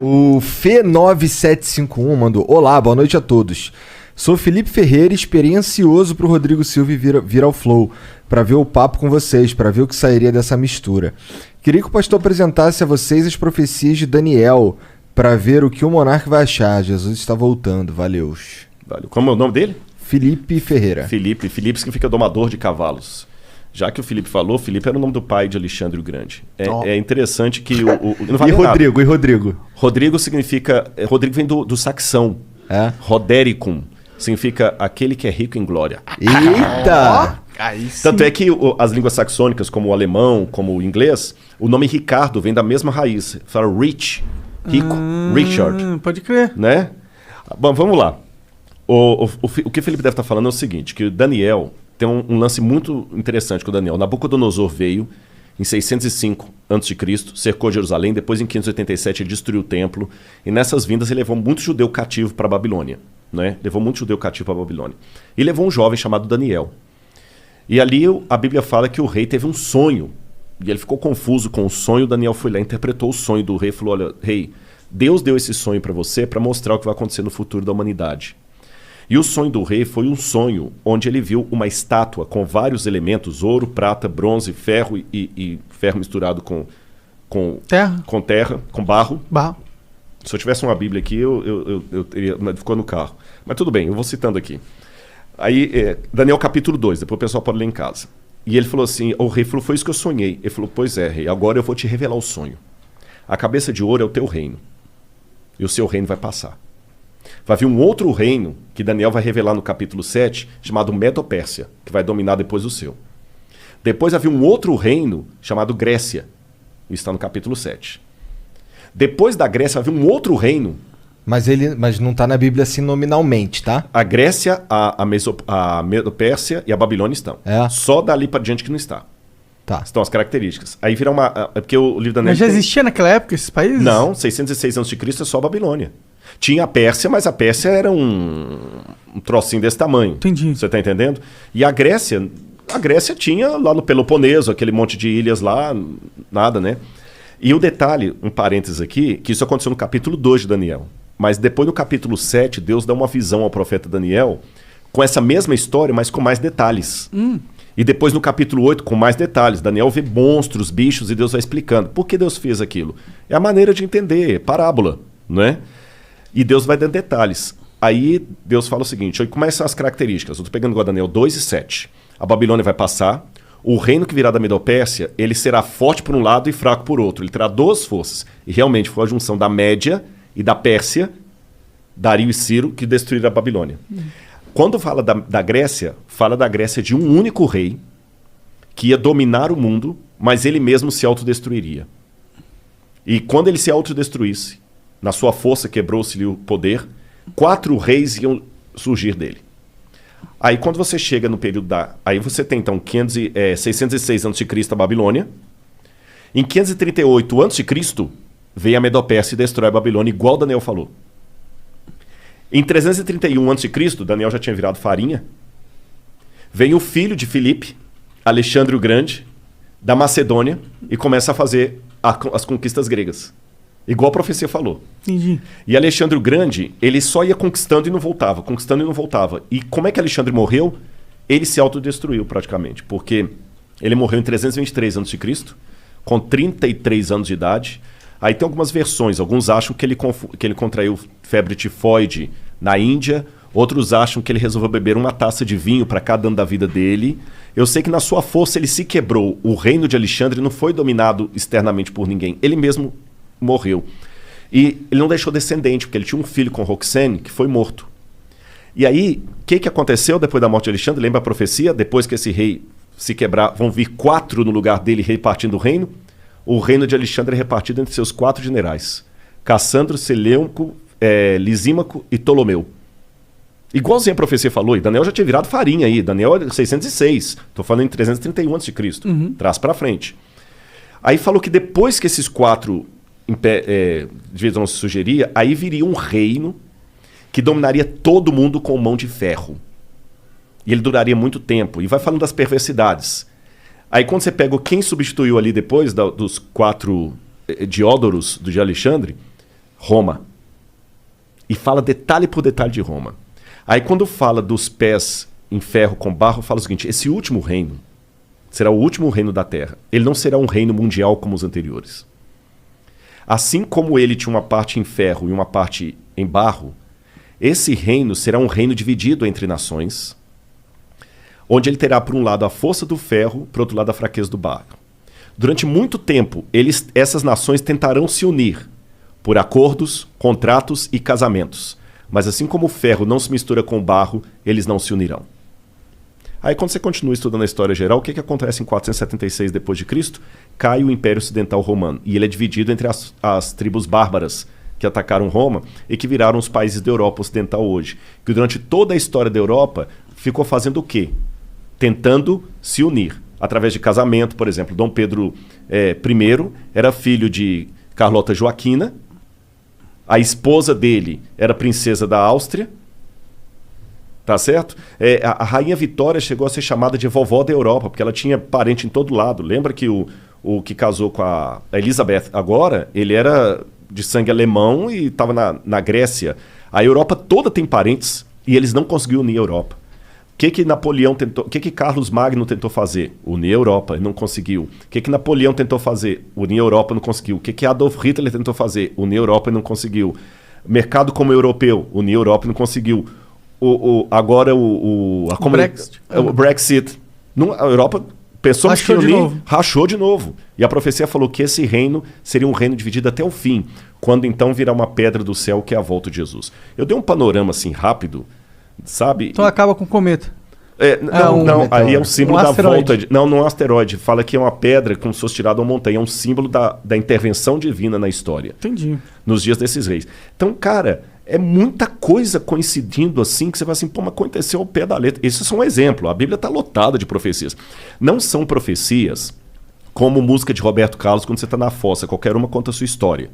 O Fê9751 mandou: Olá, boa noite a todos. Sou Felipe Ferreira, esperei ansioso pro Rodrigo Silva vir ao Flow, para ver o papo com vocês, para ver o que sairia dessa mistura. Queria que o pastor apresentasse a vocês as profecias de Daniel, para ver o que o monarca vai achar. Jesus está voltando, valeu. Como é o nome dele? Felipe Ferreira. Felipe significa domador de cavalos. Já que o Felipe falou, Felipe era o nome do pai de Alexandre o Grande. É interessante que não vale Rodrigo, nada. E Rodrigo? Rodrigo significa... Rodrigo vem do saxão. É? Rodericum. Significa aquele que é rico em glória. Eita! Tanto é que as línguas saxônicas, como o alemão, como o inglês, o nome Ricardo vem da mesma raiz. Fala rich, rico, Richard. Pode crer. Né? Bom, vamos lá. O que o Felipe deve estar falando é o seguinte, que o Daniel tem um lance muito interessante com o Daniel. Nabucodonosor veio em 605 a.C., cercou Jerusalém, depois em 587 ele destruiu o templo, e nessas vindas ele levou muito judeu cativo para a Babilônia. Né? Levou muito judeu cativo para a Babilônia. E levou um jovem chamado Daniel. E ali a Bíblia fala que o rei teve um sonho, e ele ficou confuso com o sonho. Daniel foi lá, interpretou o sonho do rei e falou: olha, rei, Deus deu esse sonho para você para mostrar o que vai acontecer no futuro da humanidade. E o sonho do rei foi um sonho onde ele viu uma estátua com vários elementos: ouro, prata, bronze, ferro e ferro misturado com terra, com barro. Se eu tivesse uma Bíblia aqui, eu teria, mas ficou no carro. Mas tudo bem, eu vou citando aqui. Aí, Daniel capítulo 2, depois o pessoal pode ler em casa. E ele falou assim, o rei falou: foi isso que eu sonhei. Ele falou: pois é, rei, agora eu vou te revelar o sonho. A cabeça de ouro é o teu reino. E o seu reino vai passar. Vai vir um outro reino, que Daniel vai revelar no capítulo 7, chamado Medo-Pérsia, que vai dominar depois o seu. Depois vai vir um outro reino, chamado Grécia. Isso está no capítulo 7. Depois da Grécia vai vir um outro reino. Mas não está na Bíblia assim nominalmente, tá? A Grécia, a Medo-Pérsia e a Babilônia estão. Só dali para diante que não está. Tá. Estão as características. Aí vira uma... É porque o livro da Mas já existia naquela época esses países? Não, 606 a.C. é só a Babilônia. Tinha a Pérsia, mas a Pérsia era um trocinho desse tamanho. Entendi. Você está entendendo? E a Grécia tinha lá no Peloponeso, aquele monte de ilhas lá, nada, né? E o detalhe, um parênteses aqui, que isso aconteceu no capítulo 2 de Daniel. Mas depois no capítulo 7, Deus dá uma visão ao profeta Daniel com essa mesma história, mas com mais detalhes. E depois no capítulo 8, com mais detalhes. Daniel vê monstros, bichos, e Deus vai explicando. Por que Deus fez aquilo? É a maneira de entender, parábola, não é? E Deus vai dando detalhes. Aí Deus fala o seguinte, como são as características? Eu estou pegando igual Daniel 2 e 7. A Babilônia vai passar, o reino que virá da Medo-Pérsia, ele será forte por um lado e fraco por outro. Ele terá duas forças. E realmente foi a junção da Média e da Pérsia, Dario e Ciro, que destruíram a Babilônia. Quando fala da Grécia, fala da Grécia de um único rei que ia dominar o mundo, mas ele mesmo se autodestruiria. E quando ele se autodestruísse, na sua força quebrou-se-lhe o poder, 4 reis iam surgir dele. Aí quando você chega no período aí você tem então 606 a.C. a Babilônia. Em 538 a.C. vem a Medo-Pérsia e destrói a Babilônia, igual Daniel falou. Em 331 a.C., Daniel já tinha virado farinha, vem o filho de Filipe, Alexandre o Grande, da Macedônia, e começa a fazer as conquistas gregas. Igual a profecia falou. Entendi. E Alexandre o Grande, ele só ia conquistando e não voltava, conquistando e não voltava. E como é que Alexandre morreu? Ele se autodestruiu praticamente, porque ele morreu em 323 a.C., com 33 anos de idade. Aí tem algumas versões, alguns acham que ele contraiu febre tifoide na Índia, outros acham que ele resolveu beber uma taça de vinho para cada ano da vida dele. Eu sei que na sua força ele se quebrou. O reino de Alexandre não foi dominado externamente por ninguém, ele mesmo morreu. E ele não deixou descendente, porque ele tinha um filho com Roxane que foi morto. E aí, o que aconteceu depois da morte de Alexandre? Lembra a profecia? Depois que esse rei se quebrar, vão vir 4 no lugar dele repartindo o reino. O reino de Alexandre é repartido entre seus 4 generais: Cassandro, Seleuco, Lisímaco e Ptolomeu. Igualzinho a profecia falou, e Daniel já tinha virado farinha aí. Daniel é 606, estou falando em 331 a.C., traz para frente. Aí falou que depois que esses 4 divisões se sugeria, aí viria um reino que dominaria todo mundo com mão de ferro. E ele duraria muito tempo. E vai falando das perversidades. Aí quando você pega quem substituiu ali depois dos 4 Diódoros de Alexandre, Roma. E fala detalhe por detalhe de Roma. Aí quando fala dos pés em ferro com barro, fala o seguinte: esse último reino será o último reino da terra. Ele não será um reino mundial como os anteriores. Assim como ele tinha uma parte em ferro e uma parte em barro, esse reino será um reino dividido entre nações, onde ele terá, por um lado, a força do ferro, por outro lado, a fraqueza do barro. Durante muito tempo, essas nações tentarão se unir por acordos, contratos e casamentos. Mas assim como o ferro não se mistura com o barro, eles não se unirão. Aí quando você continua estudando a história geral, o que acontece em 476 d.C.? Cai o Império Ocidental Romano. E ele é dividido entre as tribos bárbaras que atacaram Roma e que viraram os países da Europa Ocidental hoje. Que durante toda a história da Europa ficou fazendo o quê? Tentando se unir. Através de casamento, por exemplo. Dom Pedro I era filho de Carlota Joaquina. A esposa dele era princesa da Áustria. Tá certo? A Rainha Vitória chegou a ser chamada de vovó da Europa, porque ela tinha parente em todo lado. Lembra que o que casou com a Elizabeth agora, ele era de sangue alemão e estava na Grécia. A Europa toda tem parentes e eles não conseguiram unir a Europa. O que Napoleão tentou? O que Carlos Magno tentou fazer? Unir a Europa, ele não conseguiu. O que Napoleão tentou fazer? Unir a Europa, não conseguiu. O que Adolf Hitler tentou fazer? Unir a Europa e não conseguiu. Mercado como europeu, unir a Europa e não conseguiu. Agora o Brexit. A Europa pensou que se unir, rachou de novo. E a profecia falou que esse reino seria um reino dividido até o fim, quando então virá uma pedra do céu, que é a volta de Jesus. Eu dei um panorama assim rápido, sabe? Então acaba com o cometa. Não, aí é um símbolo da volta. Não é um asteroide. Fala que é uma pedra como se fosse tirada uma montanha. É um símbolo da intervenção divina na história. Entendi. Nos dias desses reis. Então, cara, é muita coisa coincidindo assim que você vai assim, pô, mas aconteceu ao pé da letra. Isso é só um exemplo. A Bíblia está lotada de profecias. Não são profecias como música de Roberto Carlos quando você está na fossa. Qualquer uma conta a sua história.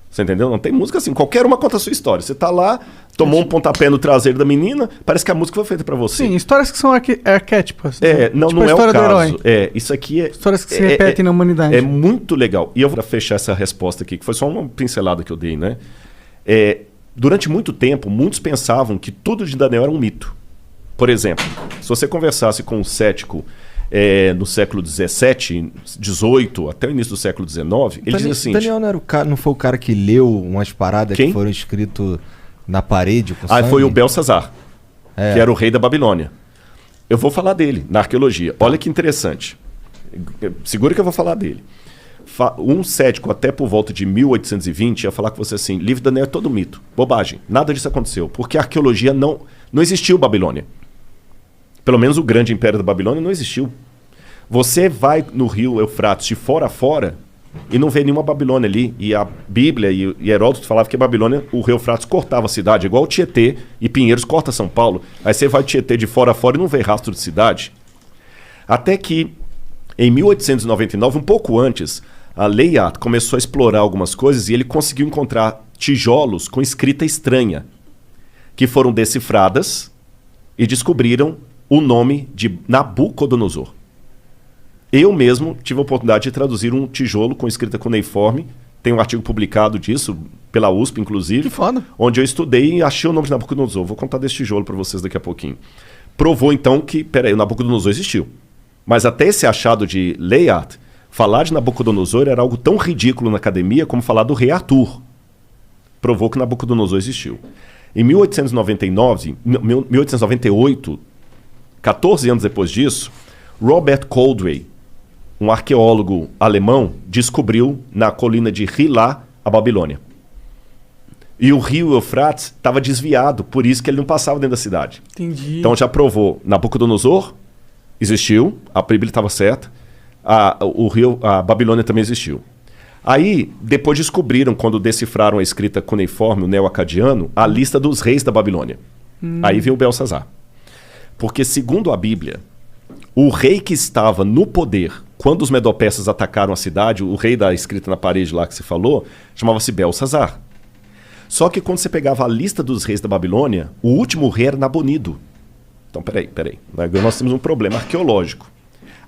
Você entendeu? Não tem música assim. Qualquer uma conta a sua história. Você tá lá, tomou um pontapé no traseiro da menina, parece que a música foi feita pra você. Sim, histórias que são arquétipas. Não, tipo, não é o caso. Isso aqui é... Histórias que se repetem na humanidade. É muito legal. E eu vou fechar essa resposta aqui, que foi só uma pincelada que eu dei, né? Durante muito tempo, muitos pensavam que tudo de Daniel era um mito. Por exemplo, se você conversasse com um cético no século XVII, XVIII, até o início do século XIX, ele dizia assim... Daniel não foi o cara que leu umas paradas que foram escritas na parede com sangue? Foi o Belsazar, que era o rei da Babilônia. Eu vou falar dele na arqueologia. Olha que interessante. Segura que eu vou falar dele. Um cético, até por volta de 1820, ia falar com você assim: livro de Daniel é todo mito, bobagem, nada disso aconteceu, porque a arqueologia não existiu Babilônia. Pelo menos o grande império da Babilônia não existiu. Você vai no rio Eufrates de fora a fora e não vê nenhuma Babilônia ali. E a Bíblia e Heródoto falavam que a Babilônia, o rio Eufrates cortava a cidade, igual o Tietê e Pinheiros corta São Paulo. Aí você vai Tietê de fora a fora e não vê rastro de cidade. Até que, em 1899, um pouco antes, a Layard começou a explorar algumas coisas e ele conseguiu encontrar tijolos com escrita estranha, que foram decifradas e descobriram o nome de Nabucodonosor. Eu mesmo tive a oportunidade de traduzir um tijolo com escrita cuneiforme. Tem um artigo publicado disso, pela USP, inclusive. Que foda. Onde eu estudei e achei o nome de Nabucodonosor. Vou contar desse tijolo para vocês daqui a pouquinho. Provou, então, que, o Nabucodonosor existiu. Mas até esse achado de Layard, falar de Nabucodonosor era algo tão ridículo na academia como falar do rei Arthur. Provou que Nabucodonosor existiu. Em 1898, 14 anos depois disso, Robert Coldewey, um arqueólogo alemão, descobriu na colina de Hilá a Babilônia. E o rio Eufrates estava desviado, por isso que ele não passava dentro da cidade. Entendi. Então já provou, Nabucodonosor existiu, a Bíblia estava certa, a Babilônia também existiu. Aí, depois descobriram, quando decifraram a escrita cuneiforme, o neo-acadiano, a lista dos reis da Babilônia. Aí veio o Belsazar. Porque, segundo a Bíblia, o rei que estava no poder quando os medo-persas atacaram a cidade, o rei da escrita na parede lá que se falou, chamava-se Belsazar. Só que quando você pegava a lista dos reis da Babilônia, o último rei era Nabonido. Então, peraí. Agora nós temos um problema arqueológico.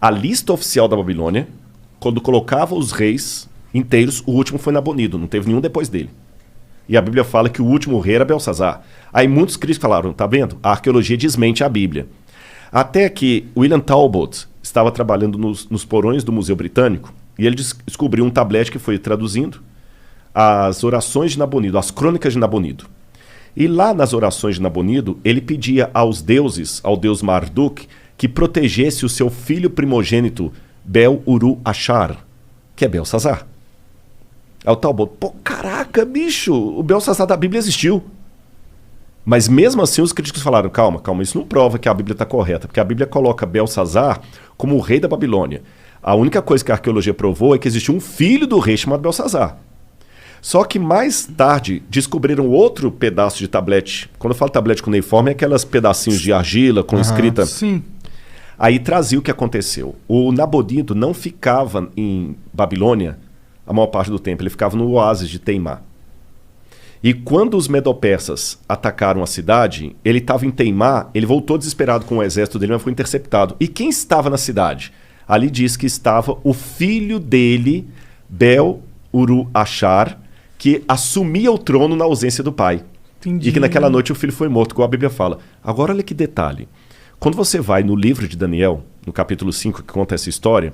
A lista oficial da Babilônia, quando colocava os reis inteiros, o último foi Nabonido, não teve nenhum depois dele. E a Bíblia fala que o último rei era Belsazar. Aí muitos críticos falaram, tá vendo? A arqueologia desmente a Bíblia. Até que William Talbot estava trabalhando nos porões do Museu Britânico e ele descobriu um tablete que foi traduzindo as orações de Nabonido, as crônicas de Nabonido. E lá nas orações de Nabonido, ele pedia aos deuses, ao deus Marduk, que protegesse o seu filho primogênito, Bel-Uru-Achar, que é Belsazar. Aí o Talbot, pô, caraca, bicho, o Belsazar da Bíblia existiu. Mas mesmo assim os críticos falaram, calma, isso não prova que a Bíblia está correta, porque a Bíblia coloca Belsazar como o rei da Babilônia. A única coisa que a arqueologia provou é que existiu um filho do rei chamado Belsazar. Só que mais tarde descobriram outro pedaço de tablete. Quando eu falo tablete cuneiforme, é aquelas pedacinhos de argila com escrita. Sim. Aí trazia o que aconteceu. O Nabonido não ficava em Babilônia a maior parte do tempo, ele ficava no oásis de Teimá. E quando os medo-persas atacaram a cidade, ele estava em Teimá, ele voltou desesperado com o exército dele, mas foi interceptado. E quem estava na cidade? Ali diz que estava o filho dele, Bel-Uru-Achar, que assumia o trono na ausência do pai. Entendi. E que naquela noite o filho foi morto, como a Bíblia fala. Agora olha que detalhe. Quando você vai no livro de Daniel, no capítulo 5, que conta essa história,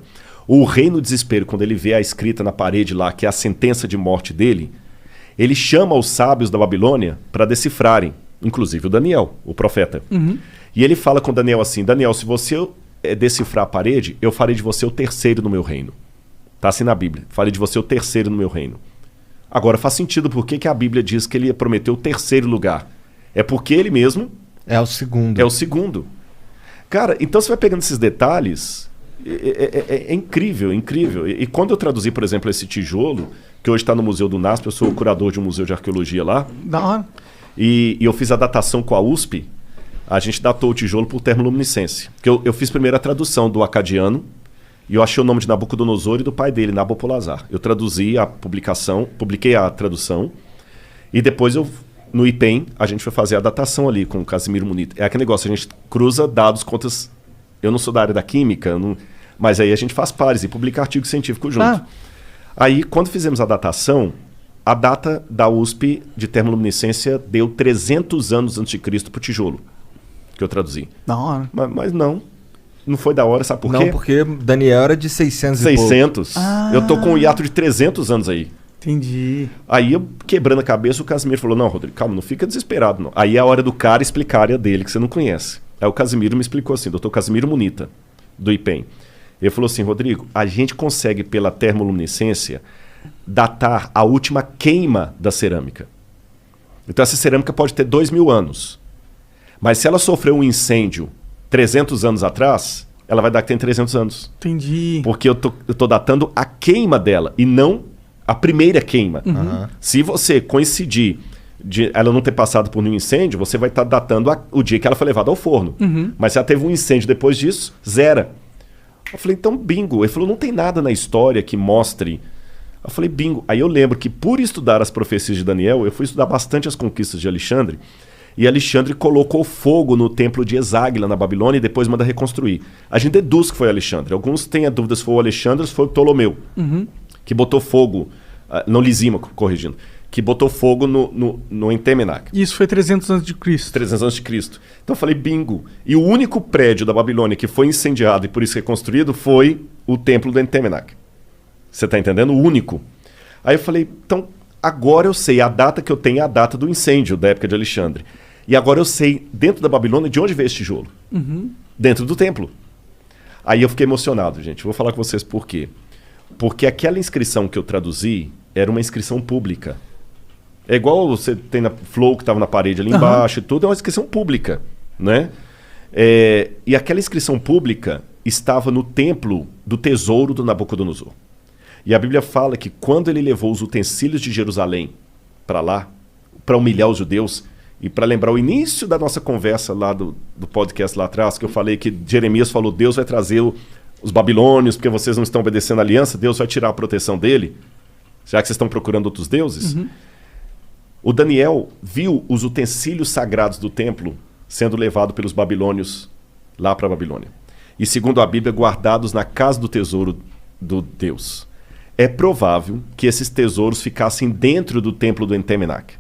o rei no desespero, quando ele vê a escrita na parede lá, que é a sentença de morte dele, ele chama os sábios da Babilônia para decifrarem, inclusive o Daniel, o profeta. Uhum. E ele fala com Daniel assim, Daniel, se você decifrar a parede, eu farei de você o terceiro no meu reino. Está assim na Bíblia, farei de você o terceiro no meu reino. Agora faz sentido por que a Bíblia diz que ele prometeu o terceiro lugar. É porque ele mesmo... É o segundo. É o segundo. Cara, então você vai pegando esses detalhes, é incrível, incrível. E quando eu traduzi, por exemplo, esse tijolo, que hoje está no Museu do NASP, eu sou o curador de um museu de arqueologia lá, Da hora. e eu fiz a datação com a USP, a gente datou o tijolo por termoluminescência. Porque eu fiz primeiro a tradução do acadiano, e eu achei o nome de Nabucodonosor e do pai dele, Nabopolassar. Eu traduzi a publicação, publiquei a tradução, e depois no IPEM, a gente foi fazer a datação ali com o Casimiro Munita. É aquele negócio, a gente cruza dados, contas... Eu não sou da área da química, mas aí a gente faz pares e publica artigo científico junto. Ah. Aí, quando fizemos a datação, a data da USP de termoluminescência deu 300 anos antes de Cristo para o tijolo, que eu traduzi. Da hora. Mas não foi da hora, sabe por quê? Não, porque Daniel era de 600 e pouco. 600. Eu tô com um hiato de 300 anos aí. Entendi. Aí, eu quebrando a cabeça, o Casimiro falou, não, Rodrigo, calma, não fica desesperado, não. Aí é a hora do cara explicar a área dele, que você não conhece. Aí o Casimiro me explicou assim, doutor Casimiro Munita, do IPEM. Ele falou assim, Rodrigo, a gente consegue, pela termoluminescência, datar a última queima da cerâmica. Então essa cerâmica pode ter 2.000 anos. Mas se ela sofreu um incêndio 300 anos atrás, ela vai dar que tem 300 anos. Entendi. Porque eu tô datando a queima dela e não a primeira queima. Uhum. Se você coincidir de ela não ter passado por nenhum incêndio, você vai estar datando o dia que ela foi levada ao forno. Uhum. Mas se ela teve um incêndio depois disso, zera. Eu falei, então bingo. Ele falou, não tem nada na história que mostre. Eu falei, bingo. Aí eu lembro que por estudar as profecias de Daniel, eu fui estudar bastante as conquistas de Alexandre, e Alexandre colocou fogo no templo de Eságuila, na Babilônia, e depois manda reconstruir. A gente deduz que foi Alexandre. Alguns têm a dúvida se foi o Alexandre ou se foi o Ptolomeu, que botou fogo, não Lisímaco, corrigindo, que botou fogo no Entemenac. Isso foi 300 anos de Cristo. 300 anos de Cristo. Então eu falei, bingo. E o único prédio da Babilônia que foi incendiado e por isso reconstruído foi o templo do Entemenac. Você está entendendo? O único. Aí eu falei, então agora eu sei, a data que eu tenho é a data do incêndio da época de Alexandre. E agora eu sei, dentro da Babilônia, de onde veio esse tijolo. Dentro do templo. Aí eu fiquei emocionado, gente. Vou falar com vocês por quê. Porque aquela inscrição que eu traduzi era uma inscrição pública. É igual você tem na Flow, que estava na parede ali embaixo e tudo, é uma inscrição pública, né? E aquela inscrição pública estava no templo do tesouro do Nabucodonosor. E a Bíblia fala que quando ele levou os utensílios de Jerusalém para lá, para humilhar os judeus, e para lembrar o início da nossa conversa lá do podcast lá atrás, que eu falei que Jeremias falou, Deus vai trazer os babilônios, porque vocês não estão obedecendo a aliança, Deus vai tirar a proteção dele, já que vocês estão procurando outros deuses. O Daniel viu os utensílios sagrados do templo sendo levados pelos babilônios lá para a Babilônia. E segundo a Bíblia, guardados na casa do tesouro do Deus. É provável que esses tesouros ficassem dentro do templo do Entemenac.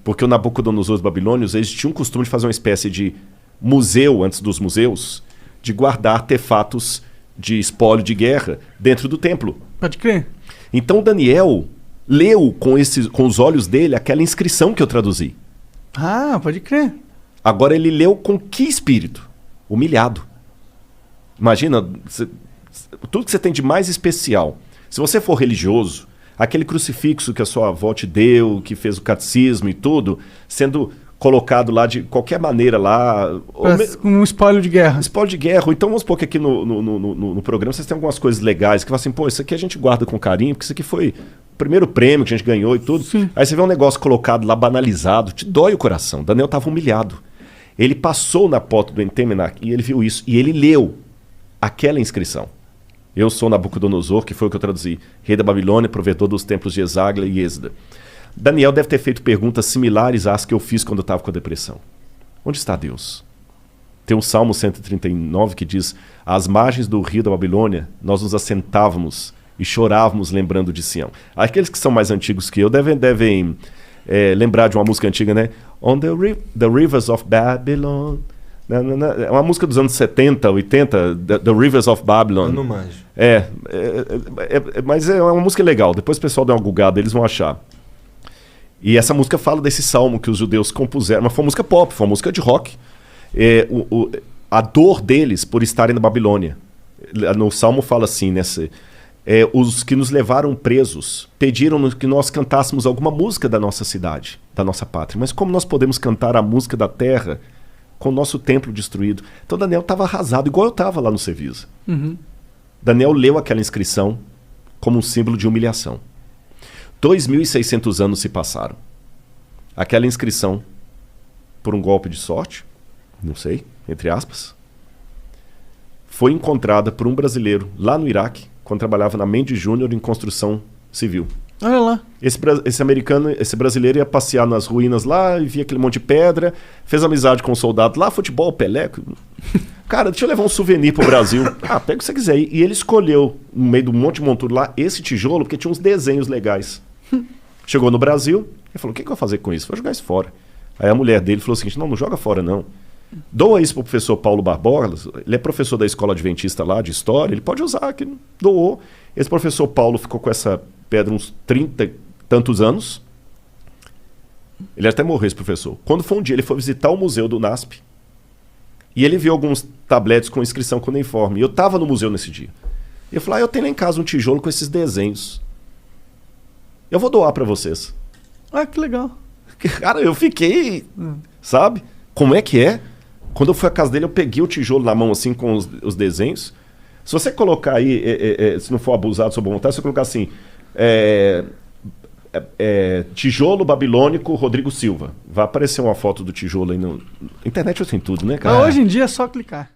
Porque o Nabucodonosor dos babilônios, eles tinham o costume de fazer uma espécie de museu, antes dos museus, de guardar artefatos de espólio de guerra dentro do templo. Pode crer. Então Daniel leu com os olhos dele aquela inscrição que eu traduzi. Ah, pode crer. Agora ele leu com que espírito? Humilhado. Imagina, tudo que você tem de mais especial. Se você for religioso, aquele crucifixo que a sua avó te deu, que fez o catecismo e tudo, sendo colocado lá de qualquer maneira lá... Com um espólio de guerra. Espólio de guerra. Ou então vamos supor que aqui no programa vocês têm algumas coisas legais, que falam assim, pô, isso aqui a gente guarda com carinho, porque isso aqui foi o primeiro prêmio que a gente ganhou e tudo. Sim. Aí você vê um negócio colocado lá, banalizado, te dói o coração. Daniel estava humilhado. Ele passou na porta do Entemenac e ele viu isso. E ele leu aquela inscrição. Eu sou Nabucodonosor, que foi o que eu traduzi. Rei da Babilônia, provedor dos templos de Esagla e Êsda. Daniel deve ter feito perguntas similares às que eu fiz quando eu estava com a depressão. Onde está Deus? Tem o Salmo 139 que diz: às margens do rio da Babilônia, nós nos assentávamos e chorávamos lembrando de Sião. Aqueles que são mais antigos que eu devem lembrar de uma música antiga, né? On the rivers of Babylon. É uma música dos anos 70, 80, The Rivers of Babylon. Eu não manjo. Mas é uma música legal. Depois o pessoal dá uma gulgada, eles vão achar. E essa música fala desse salmo que os judeus compuseram. Mas foi uma música pop, foi uma música de rock. A dor deles por estarem na Babilônia. No salmo fala assim, os que nos levaram presos pediram que nós cantássemos alguma música da nossa cidade, da nossa pátria. Mas como nós podemos cantar a música da terra com o nosso templo destruído? Então Daniel estava arrasado, igual eu estava lá no Cevisa. Daniel leu aquela inscrição como um símbolo de humilhação. 2.600 anos se passaram. Aquela inscrição, por um golpe de sorte, não sei, entre aspas, foi encontrada por um brasileiro lá no Iraque, quando trabalhava na Mendes Júnior em construção civil. Olha lá. Esse brasileiro ia passear nas ruínas lá e via aquele monte de pedra, fez amizade com um soldado lá, futebol, Pelé. Cara, deixa eu levar um souvenir pro Brasil. Pega o que você quiser. E ele escolheu, no meio do monte de monturo lá, esse tijolo, porque tinha uns desenhos legais. Chegou no Brasil e falou: o que eu vou fazer com isso? Vou jogar isso fora. Aí a mulher dele falou o seguinte: não joga fora não. Doa isso pro professor Paulo Barbosa, ele é professor da escola adventista lá, de história, ele pode usar, que doou. Esse professor Paulo ficou com essa pedra uns 30 e tantos anos. Ele até morreu, esse professor. Quando foi um dia, ele foi visitar o museu do NASP e ele viu alguns tabletes com inscrição cuneiforme. E eu estava no museu nesse dia. E eu falei: eu tenho lá em casa um tijolo com esses desenhos. Eu vou doar para vocês. Ah, que legal. Cara, eu fiquei, sabe? Como é que é? Quando eu fui à casa dele, eu peguei o tijolo na mão assim com os desenhos. Se você colocar aí, se não for abusado, sua boa vontade, se você colocar assim, tijolo babilônico Rodrigo Silva, vai aparecer uma foto do tijolo aí na internet, tem tudo, né, cara? Hoje em dia é só clicar.